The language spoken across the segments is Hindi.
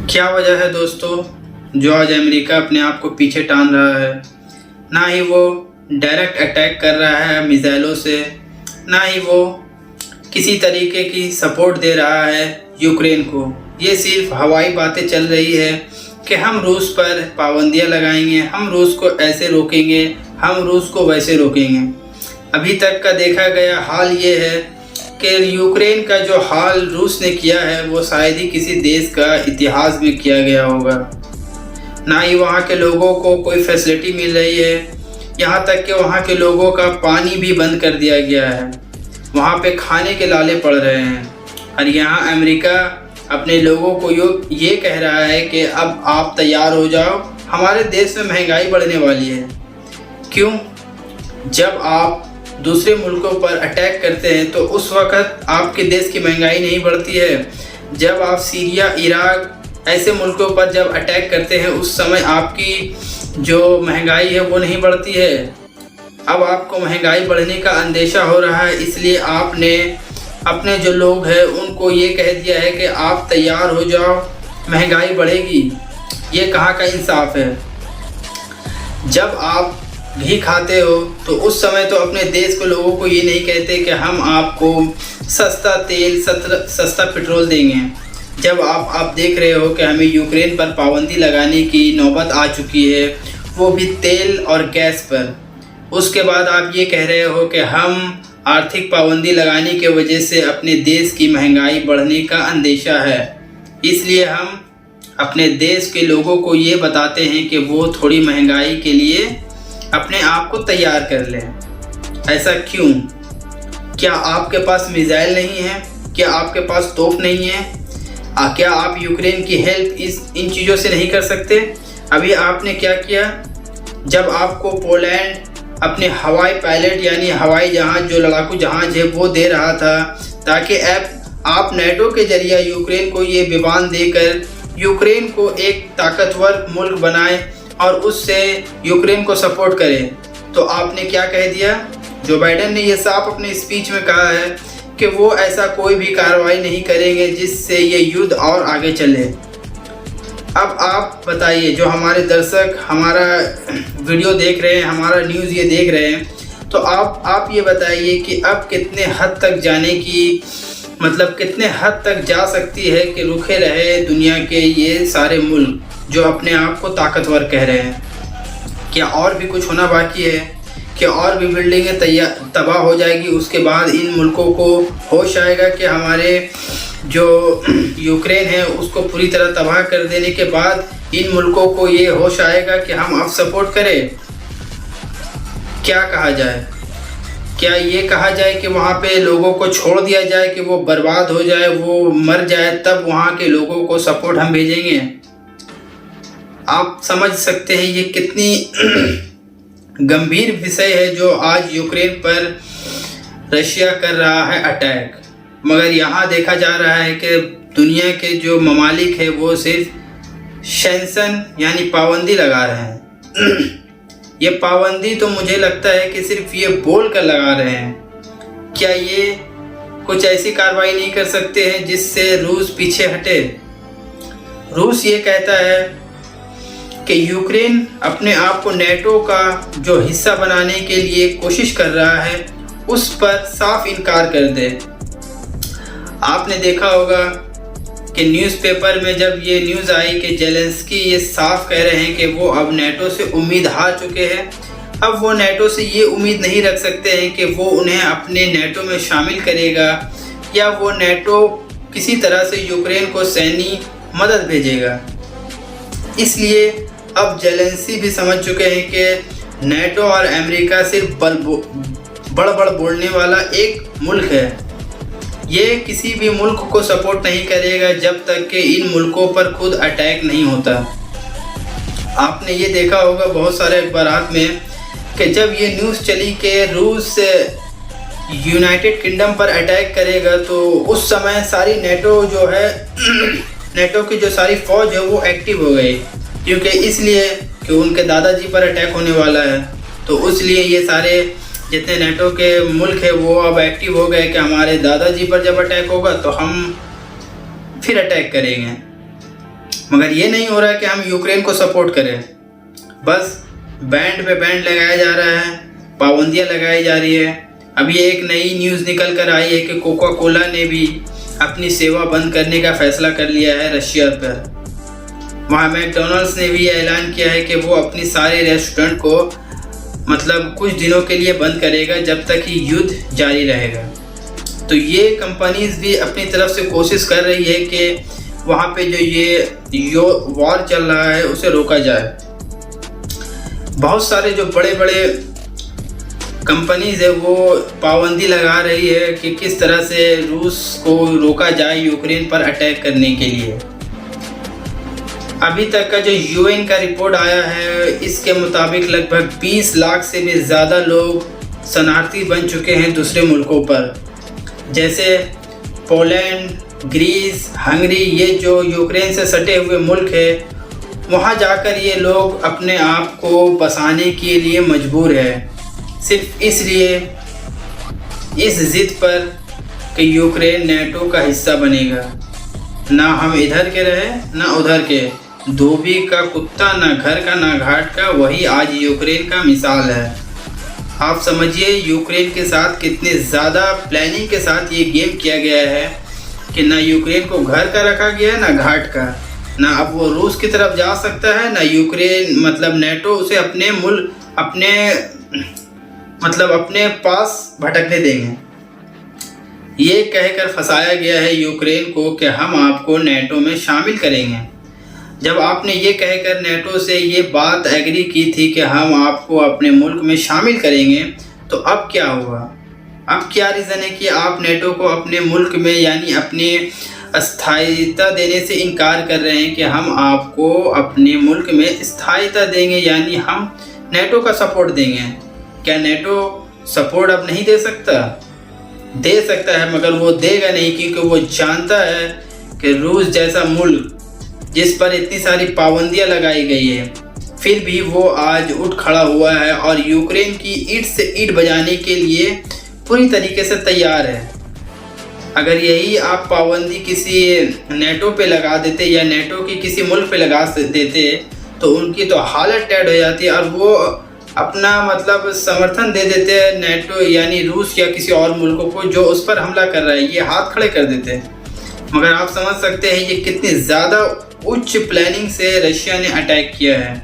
क्या वजह है दोस्तों जो आज अमेरिका अपने आप को पीछे टान रहा है। ना ही वो डायरेक्ट अटैक कर रहा है मिसाइलों से, ना ही वो किसी तरीके की सपोर्ट दे रहा है यूक्रेन को। ये सिर्फ हवाई बातें चल रही है कि हम रूस पर पाबंदियां लगाएंगे, हम रूस को ऐसे रोकेंगे, हम रूस को वैसे रोकेंगे। अभी तक का देखा गया हाल ये है कि यूक्रेन का जो हाल रूस ने किया है वो शायद ही किसी देश का इतिहास में किया गया होगा। ना ही वहाँ के लोगों को कोई फैसिलिटी मिल रही है, यहाँ तक कि वहाँ के लोगों का पानी भी बंद कर दिया गया है, वहाँ पे खाने के लाले पड़ रहे हैं। और यहाँ अमेरिका अपने लोगों को ये कह रहा है कि अब आप तैयार हो जाओ, हमारे देश में महंगाई बढ़ने वाली है। क्यों? जब आप दूसरे मुल्कों पर अटैक करते हैं तो उस वक़्त आपके देश की महंगाई नहीं बढ़ती है। जब आप सीरिया, इराक ऐसे मुल्कों पर जब अटैक करते हैं उस समय आपकी जो महंगाई है वो नहीं बढ़ती है। अब आपको महंगाई बढ़ने का अंदेशा हो रहा है, इसलिए आपने अपने जो लोग हैं उनको ये कह दिया है कि आप तैयार हो जाओ, महंगाई बढ़ेगी। ये कहाँ का इंसाफ है? जब आप घी खाते हो तो उस समय तो अपने देश के लोगों को ये नहीं कहते कि हम आपको सस्ता तेल, सस्ता पेट्रोल देंगे। जब आप देख रहे हो कि हमें यूक्रेन पर पाबंदी लगाने की नौबत आ चुकी है, वो भी तेल और गैस पर, उसके बाद आप ये कह रहे हो कि हम आर्थिक पाबंदी लगाने के वजह से अपने देश की महंगाई बढ़ने का अंदेशा है, इसलिए हम अपने देश के लोगों को ये बताते हैं कि वो थोड़ी महंगाई के लिए अपने आप को तैयार कर लें। ऐसा क्यों? क्या आपके पास मिसाइल नहीं है? क्या आपके पास तोप नहीं है? क्या आप यूक्रेन की हेल्प इन चीज़ों से नहीं कर सकते? अभी आपने क्या किया, जब आपको पोलैंड अपने हवाई पायलट यानी हवाई जहाज़, जो लड़ाकू जहाज़ है वो दे रहा था, ताकि आप नेटो के जरिए यूक्रेन को ये विमान देकर यूक्रेन को एक ताकतवर मुल्क बनाए और उससे यूक्रेन को सपोर्ट करें, तो आपने क्या कह दिया? जो बाइडेन ने ये साफ अपने स्पीच में कहा है कि वो ऐसा कोई भी कार्रवाई नहीं करेंगे जिससे ये युद्ध और आगे चले। अब आप बताइए, जो हमारे दर्शक हमारा वीडियो देख रहे हैं, हमारा न्यूज़ ये देख रहे हैं, तो आप ये बताइए कि अब कितने हद तक जाने की, मतलब कितने हद तक जा सकती है कि रुके रहे दुनिया के ये सारे मुल्क जो अपने आप को ताकतवर कह रहे हैं? क्या और भी कुछ होना बाकी है? क्या और भी बिल्डिंगें तबाह हो जाएगी? उसके बाद इन मुल्कों को होश आएगा कि हमारे जो यूक्रेन है उसको पूरी तरह तबाह कर देने के बाद इन मुल्कों को ये होश आएगा कि हम अब सपोर्ट करें। क्या कहा जाए? क्या ये कहा जाए कि वहाँ पे लोगों को छोड़ दिया जाए कि वो बर्बाद हो जाए, वो मर जाए, तब वहाँ के लोगों को सपोर्ट हम भेजेंगे? आप समझ सकते हैं ये कितनी गंभीर विषय है जो आज यूक्रेन पर रशिया कर रहा है अटैक। मगर यहाँ देखा जा रहा है कि दुनिया के जो ममालिक है वो सिर्फ सैंक्शन यानी पाबंदी लगा रहे हैं। ये पाबंदी तो मुझे लगता है कि सिर्फ ये बोल कर लगा रहे हैं। क्या ये कुछ ऐसी कार्रवाई नहीं कर सकते हैं जिससे रूस पीछे हटे? रूस ये कहता है कि यूक्रेन अपने आप को नेटो का जो हिस्सा बनाने के लिए कोशिश कर रहा है उस पर साफ इनकार कर दे। आपने देखा होगा कि न्यूज़पेपर में जब ये न्यूज़ आई कि जेलेंस्की ये साफ कह रहे हैं कि वो अब नेटो से उम्मीद हार चुके हैं, अब वो नेटो से ये उम्मीद नहीं रख सकते हैं कि वो उन्हें अपने नेटो में शामिल करेगा या वो नेटो किसी तरह से यूक्रेन को सैन्य मदद भेजेगा। इसलिए अब जेलेंस्की भी समझ चुके हैं कि नेटो और अमेरिका सिर्फ बड़ बोलने वाला एक मुल्क है। ये किसी भी मुल्क को सपोर्ट नहीं करेगा जब तक कि इन मुल्कों पर खुद अटैक नहीं होता। आपने ये देखा होगा बहुत सारे अखबारात में कि जब ये न्यूज़ चली कि रूस यूनाइटेड किंगडम पर अटैक करेगा तो उस समय सारी नेटो जो है नेटो की जो सारी फ़ौज है वो एक्टिव हो गई, क्योंकि इसलिए कि उनके दादाजी पर अटैक होने वाला है। तो इसलिए ये सारे जितने नेटो के मुल्क है वो अब एक्टिव हो गए कि हमारे दादाजी पर जब अटैक होगा तो हम फिर अटैक करेंगे। मगर ये नहीं हो रहा है कि हम यूक्रेन को सपोर्ट करें, बस बैंड पे बैंड लगाया जा रहा है, पाबंदियां लगाई जा रही है। अभी एक नई न्यूज़ निकल कर आई है कि कोका कोला ने भी अपनी सेवा बंद करने का फैसला कर लिया है रशिया पर। वहाँ मैकडोनल्ड्स ने भी ऐलान किया है कि वो अपनी सारे रेस्टोरेंट को मतलब कुछ दिनों के लिए बंद करेगा जब तक कि युद्ध जारी रहेगा। तो ये कंपनीज भी अपनी तरफ से कोशिश कर रही है कि वहाँ पे जो वॉर चल रहा है उसे रोका जाए। बहुत सारे जो बड़े बड़े कंपनीज है वो पाबंदी लगा रही है कि किस तरह से रूस को रोका जाए यूक्रेन पर अटैक करने के लिए। अभी तक का जो यूएन का रिपोर्ट आया है इसके मुताबिक लगभग 20 लाख से भी ज़्यादा लोग शरणार्थी बन चुके हैं दूसरे मुल्कों पर, जैसे पोलैंड, ग्रीस, हंगरी, ये जो यूक्रेन से सटे हुए मुल्क है, वहाँ जाकर ये लोग अपने आप को बसाने के लिए मजबूर है, सिर्फ इसलिए इस ज़िद पर कि यूक्रेन नेटो का हिस्सा बनेगा। ना हम इधर के रहे ना उधर के, धोबी का कुत्ता ना घर का ना घाट का, वही आज यूक्रेन का मिसाल है। आप समझिए यूक्रेन के साथ कितने ज़्यादा प्लानिंग के साथ ये गेम किया गया है कि ना यूक्रेन को घर का रखा गया है ना घाट का, ना अब वो रूस की तरफ जा सकता है ना यूक्रेन मतलब नेटो उसे अपने पास भटकने देंगे। ये कहकर फंसाया गया है यूक्रेन को कि हम आपको नेटो में शामिल करेंगे। जब आपने ये कहकर नेटो से ये बात एग्री की थी कि हम आपको अपने मुल्क में शामिल करेंगे, तो अब क्या हुआ? अब क्या रीज़न है कि आप नेटो को अपने मुल्क में यानी अपने स्थायित्व देने से इनकार कर रहे हैं कि हम आपको अपने मुल्क में स्थायित्व देंगे, यानी हम नेटो का सपोर्ट देंगे। क्या नेटो सपोर्ट अब नहीं दे सकता? दे सकता है, मगर वो देगा नहीं, क्योंकि वो जानता है कि रूस जैसा मुल्क जिस पर इतनी सारी पाबंदियां लगाई गई है, फिर भी वो आज उठ खड़ा हुआ है और यूक्रेन की ईंट से ईंट बजाने के लिए पूरी तरीके से तैयार है। अगर यही आप पाबंदी किसी नेटो पे लगा देते या नेटो की किसी मुल्क पे लगा देते तो उनकी तो हालत टैट हो जाती और वो अपना मतलब समर्थन दे देते नेटो यानी रूस या किसी और मुल्कों को जो उस पर हमला कर रहा है, ये हाथ खड़े कर देते। मगर आप समझ सकते हैं ये कितनी ज़्यादा उच्च प्लानिंग से रशिया ने अटैक किया है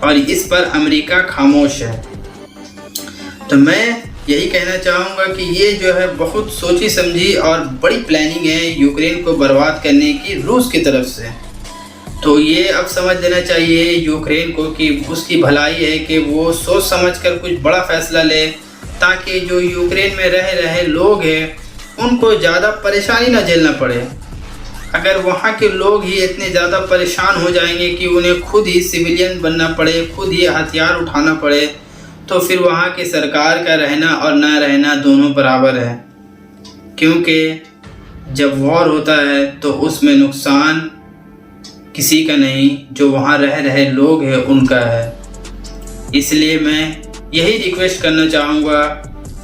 और इस पर अमेरिका खामोश है। तो मैं यही कहना चाहूँगा कि ये जो है बहुत सोची समझी और बड़ी प्लानिंग है यूक्रेन को बर्बाद करने की रूस की तरफ से। तो ये अब समझ लेना चाहिए यूक्रेन को कि उसकी भलाई है कि वो सोच समझकर कुछ बड़ा फैसला ले, ताकि जो यूक्रेन में रह रहे लोग हैं उनको ज़्यादा परेशानी ना झेलना पड़े। अगर वहाँ के लोग ही इतने ज़्यादा परेशान हो जाएंगे कि उन्हें खुद ही सिविलियन बनना पड़े, खुद ही हथियार उठाना पड़े, तो फिर वहाँ की सरकार का रहना और ना रहना दोनों बराबर है। क्योंकि जब वॉर होता है तो उसमें नुकसान किसी का नहीं, जो वहाँ रह रहे लोग हैं उनका है। इसलिए मैं यही रिक्वेस्ट करना चाहूँगा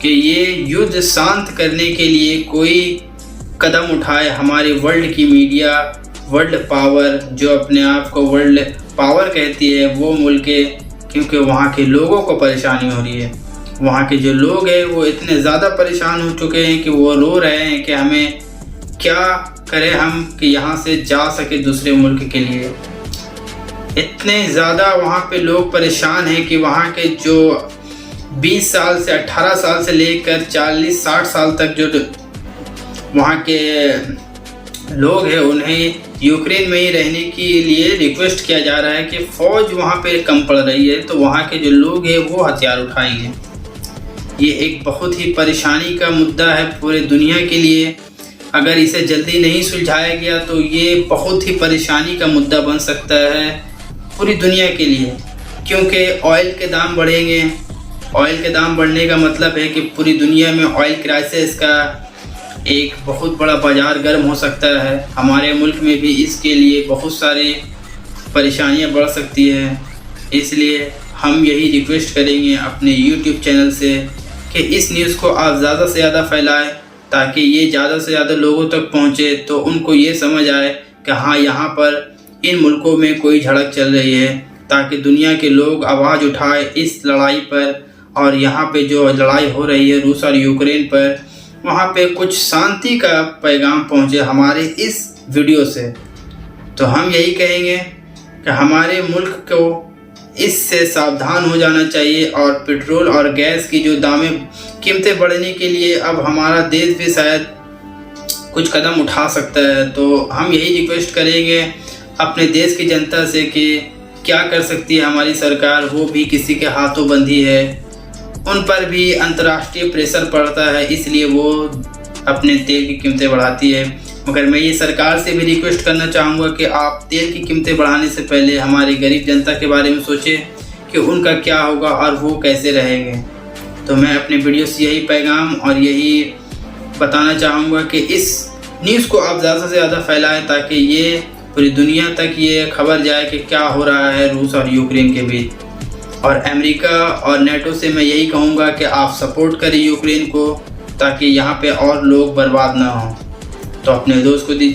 कि ये युद्ध शांत करने के लिए कोई कदम उठाए हमारी वर्ल्ड की मीडिया, वर्ल्ड पावर जो अपने आप को वर्ल्ड पावर कहती है वो मुल्के, क्योंकि वहाँ के लोगों को परेशानी हो रही है। वहाँ के जो लोग हैं वो इतने ज़्यादा परेशान हो चुके हैं कि वो रो रहे हैं कि हमें क्या करें हम कि यहाँ से जा सके दूसरे मुल्क के लिए। इतने ज़्यादा वहाँ पे लोग परेशान हैं कि वहाँ के जो 20 साल से 18 साल से लेकर 40-60 साल तक जो वहाँ के लोग हैं उन्हें यूक्रेन में ही रहने के लिए रिक्वेस्ट किया जा रहा है कि फ़ौज वहाँ पे कम पड़ रही है, तो वहाँ के जो लोग हैं वो हथियार उठाएंगे। ये एक बहुत ही परेशानी का मुद्दा है पूरे दुनिया के लिए। अगर इसे जल्दी नहीं सुलझाया गया तो ये बहुत ही परेशानी का मुद्दा बन सकता है पूरी दुनिया के लिए, क्योंकि ऑयल के दाम बढ़ेंगे। ऑयल के दाम बढ़ने का मतलब है कि पूरी दुनिया में ऑयल क्राइसिस का एक बहुत बड़ा बाज़ार गर्म हो सकता है। हमारे मुल्क में भी इसके लिए बहुत सारी परेशानियां बढ़ सकती हैं। इसलिए हम यही रिक्वेस्ट करेंगे अपने YouTube चैनल से कि इस न्यूज़ को आप ज़्यादा से ज़्यादा फैलाएं, ताकि ये ज़्यादा से ज़्यादा लोगों तक पहुँचे, तो उनको ये समझ आए कि हाँ यहाँ पर इन मुल्कों में कोई झड़प चल रही है ताकि दुनिया के लोग आवाज़ उठाए इस लड़ाई पर, और यहाँ पे जो लड़ाई हो रही है रूस और यूक्रेन पर, वहाँ पे कुछ शांति का पैगाम पहुँचे हमारे इस वीडियो से। तो हम यही कहेंगे कि हमारे मुल्क को इससे सावधान हो जाना चाहिए, और पेट्रोल और गैस की जो कीमतें बढ़ने के लिए अब हमारा देश भी शायद कुछ कदम उठा सकता है। तो हम यही रिक्वेस्ट करेंगे अपने देश की जनता से कि क्या कर सकती है हमारी सरकार, वो भी किसी के हाथों बंधी है, उन पर भी अंतर्राष्ट्रीय प्रेशर पड़ता है, इसलिए वो अपने तेल की कीमतें बढ़ाती है। मगर मैं ये सरकार से भी रिक्वेस्ट करना चाहूँगा कि आप तेल की कीमतें बढ़ाने से पहले हमारी गरीब जनता के बारे में सोचें कि उनका क्या होगा और वो कैसे रहेंगे। तो मैं अपने वीडियो से यही पैगाम और यही बताना चाहूँगा कि इस न्यूज़ को आप ज़्यादा से ज़्यादा फैलाएं ताकि ये पूरी दुनिया तक ये खबर जाए कि क्या हो रहा है रूस और यूक्रेन के बीच। और अमेरिका और नेटो से मैं यही कहूँगा कि आप सपोर्ट करें यूक्रेन को ताकि यहाँ पे और लोग बर्बाद ना हों। तो अपने दोस्त को दीजिए।